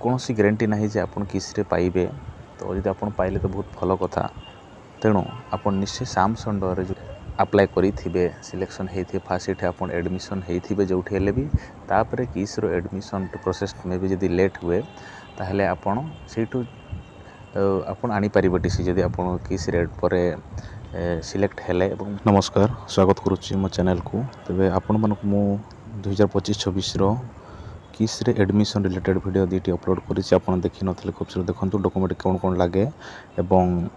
कौन सी ग्यारंटी ना जे आप किसी पाइबे। तो जब आप पाइले तो बहुत भल कथा। तेणु आप निश्चय साम्स अंडर जो अप्लाई करेंगे सिलेक्शन होते फास्ट आप एडमिशन होते जो भी तापर किस्र एडमिशन प्रोसेस में भी जब लेट हुए ताहले आपण से आपण आनीपर टीसी जदि आप किस रेट पर सिलेक्ट हेले। नमस्कार, स्वागत करुच्ची मो चैनल को। तेरे आपण मानक मु 2025-26 किस रे एडमिशन रिलेटेड वीडियो दीटी अपलोड करिछि। आपण देखि नथिले खूब सुर देखंतु डॉक्यूमेंट कोन कोन लागे एवं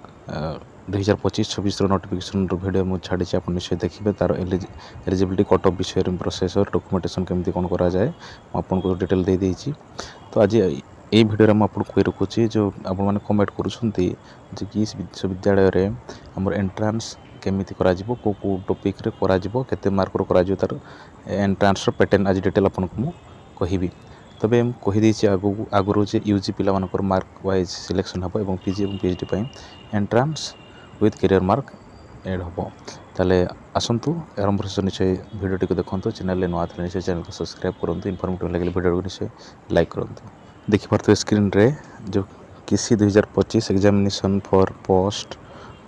2025-26 नोटिफिकेशन वीडियो मु छाड़ी आप निश्चय देखिए। तार एलिजिबिलिटी कट ऑफ विषय प्रोसेसर डॉक्यूमेंटेशन केमती कौन करा जाए आपको डिटेल दे देइछि। तो आज ये वीडियो में आपको कही रखुच्छी जो आप कमेंट करुँचे कि विश्वविद्यालय रे हमर एंट्रांस केमी करा को टॉपिक रे करा केते मार्क रो करा तार एंट्रांस पैटर्न आज डिटेल आपको कहि। तबे कहीदे आगुरी जे यूजी पिला मार्क वाइज सिलेक्शन हम और पीजी और पीएचडी पर एंट्रांस विथ करियर मार्क एड हम। ताले आसतु आरंभ से निश्चय वीडियो को देखो। चैनल नुआ थे निश्चय चैनल को सब्सक्राइब करूँ। इनफॉर्मेटिव लगे वीडियो को निश्चय लाइक करूँ। देखिए स्क्रीन रे जो किसी 2025 एग्जामिनेशन फॉर पोस्ट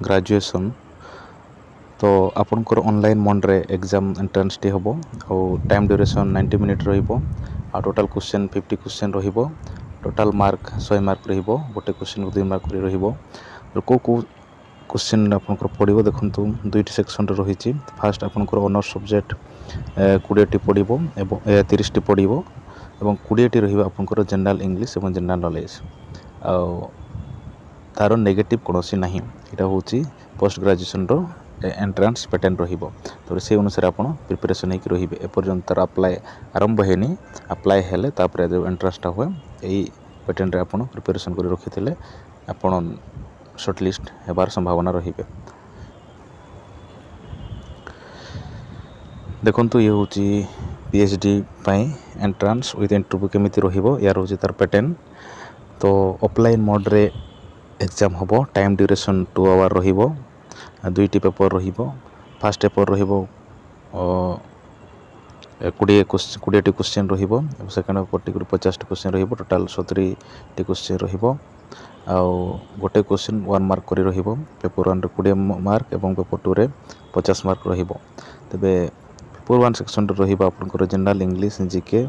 ग्रेजुएशन तो आपनकर ऑनलाइन मोड रे एग्जाम एंट्रेंस टी हम और टाइम ड्यूरेशन 90 मिनिट रहिबो। आ टोटल क्वेश्चन 50 क्वेश्चन रहिबो। टोटल मार्क 100 मार्क रहिबो। गोटे क्वेश्चन को 2 मार्क रहिबो। को क्वेश्चन आपनकर पड़िबो देखंतु दुईटी सेक्शन रे रहिछि। फास्ट आपनकर ऑनर्स सब्जेक्ट 20 टी पड़िबो एवं 30 टी पड़िबो एवं 20 टी रहिबो आपनकर जनरल इंग्लिश एवं जनरल नॉलेज। आ तार नेगेटिव कोनोसी नाही। एटा होछि पोस्ट ग्रेजुएशन रो एंट्रांस पैटर्न रहिबो। तो से अनुसार आपण प्रिपरेशन होकि रहिबे। एपर्यंत तार अप्लाई आरंभ हेनी। अप्लाई हेले तापर जो एंट्रांसटा हुए एई पैटर्न रे आपण प्रिपरेशन करि रखिथिले आपण शॉर्टलिस्ट हेबार संभावना रहिबे। देखंतु ये होछि पीएचडी पई एंट्रांस विथ इंटरव्यू केमिति रहिबो। यार होछि तार पैटर्न। तो ऑफलाइन मोड रे एग्जाम हम। टाइम ड्यूरेशन 2 आवर रहिबो। 2टी पेपर रहिबो। फास्ट पेपर रहिबो 20 टी क्वेश्चन रहिबो। Second paper T 50 T question रहिबो। टोटल 70 टी क्वेश्चन रहिबो। आ गोटे क्वेश्चन 1 मार्क करी रहिबो। पेपर 1 रे 20 मार्क एवं पेपर 2 रे 50 मार्क रहिबो। तबे पेपर 1 सेक्शन रे रहिबो आपनकर general English GK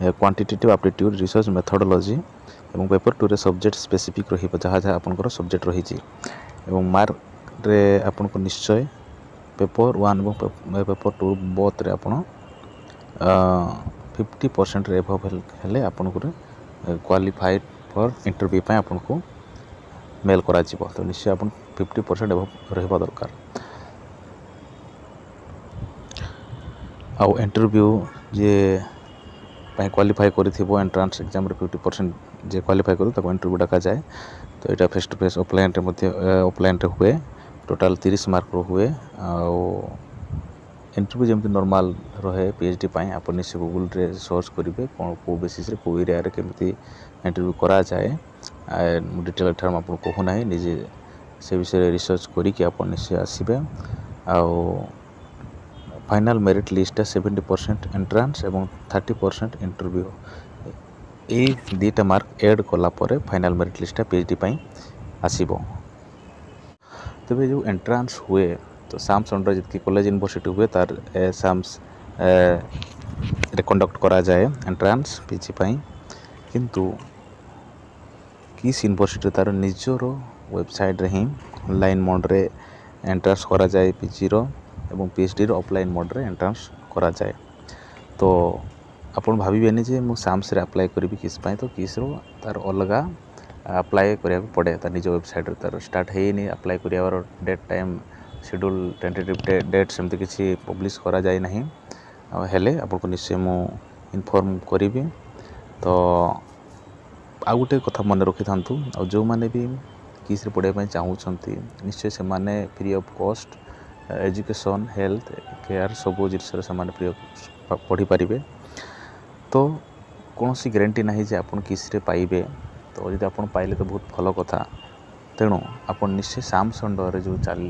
quantitative aptitude research methodology एवं पेपर 2 रे सब्जेक्ट स्पेसिफिक रहिबो जहाँ जहाँ आपनकर सब्जेक्ट रहिछि। एवं मार्क रे आपनको निश्चय पेपर 1 एवं पेपर 2 बोथ रे आपण 50% रे एबव हेले आपनको क्वालिफाइड फॉर इंटरव्यू पे आपनको मेल करा जिवो। तो निश्चय आपण 50% एबव रहबा दरकार। आउ इंटरव्यू जे पाई क्वालिफाई करिथिबो एंट्रेंस एग्जाम रे 50% जे क्वालिफाई करू ताको इंटरव्यू डाका जाए। तो एटा फेस टू फेस ऑफलाइन रे मध्य ऑफलाइन रे हुए। टोटल 30 मार्क रो हुए। आउ इंटरव्यू जेमति नॉर्मल रहे पीएचडी पाई आप निश्चय गूगल रे सर्च करिवे कोन को बेसिस रे को एरिया रे केमति इंटरव्यू करा जाए। डिटेल टर्म आपको कहू नाही निजे से विषय रिसर्च करी कि आप निश्चय आसीबे। आउ फाइनल मेरिट लिस्ट 70% एंट्रेंस एवं 30% इंटरव्यू। ए दीटा मार्क ऐड कला परे फाइनल मेरिट लिस्ट पीएचडी पाई आसीबो। तबे जो एंट्रांस हुए तो साम्स अंडर जितकी कॉलेज यूनिवर्सिटी हुए तार साम्स रे कंडक्ट करा जाए एंट्रांस पीजी पाई। किंतु किस यूनिवर्सिटी तार निजर वेबसाइट रे ही ऑनलाइन मोड रे एंट्रांस करा जाए पीजी रो एवं पीएचडी रो ऑफलाइन मोड रे एंट्रांस करा जाए। तो आपण भाबिबेनी जे मु साम्स रे अप्लाई करबी किस पाई। तो किस रो तार अलगा अप्लाई करिया पड़े। तार निज वेबसाइट रे तार स्टार्ट हेनी अप्लाई करियार date time schedule tentative date सेमती किसी पब्लिश करा जाए नहीं। हेले आपको निश्चय मु इनफॉर्म करी। तो आ गोटे कथा मन रखि थांतु और जो माने भी किस रे पढ़े चाहूँगी निश्चय से माने free of cost education health care सब जिस फ्री पढ़ी पारे। तो कौन सी ग्यारंटी ना जे आप किस रे पाइबे। तो जब आप पाइले तो बहुत भल कथा। तेणु आप निश्चय साम्स अंडर जो चले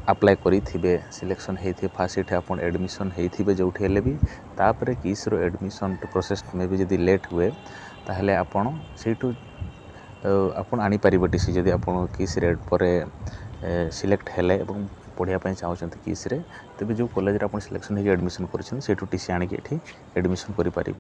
ଆପ୍ଲାଏ କରିଥିବେ ସିଲେକ୍ସନ୍ ହେଇଥିବେ ଫାର୍ଷ୍ଟ ସେଇଠି ଆପଣ ଆଡ଼ମିସନ୍ ହେଇଥିବେ ଯେଉଁଠି ହେଲେ ବି ତାପରେ କିସ୍ର ଆଡ଼ମିସନ୍ ପ୍ରୋସେସ୍ ମେ ବି ଯଦି ଲେଟ୍ ହୁଏ ତାହେଲେ ଆପଣ ସେଇଠୁ ଆପଣ ଆଣିପାରିବେ ଟି ସି ଯଦି ଆପଣ କିସ୍ରେ ପରେ ସିଲେକ୍ଟ ହେଲେ ଏବଂ ପଢ଼ିବା ପାଇଁ ଚାହୁଁଛନ୍ତି କିସ୍ରେ ତେବେ ଯେଉଁ କଲେଜରେ ଆପଣ ସିଲେକ୍ସନ୍ ହେଇକି ଆଡ଼ମିସନ୍ କରିଛନ୍ତି ସେଇଠୁ ଟି ସି ଆଣିକି ଏଠି ଆଡ଼ମିସନ୍ କରିପାରିବେ।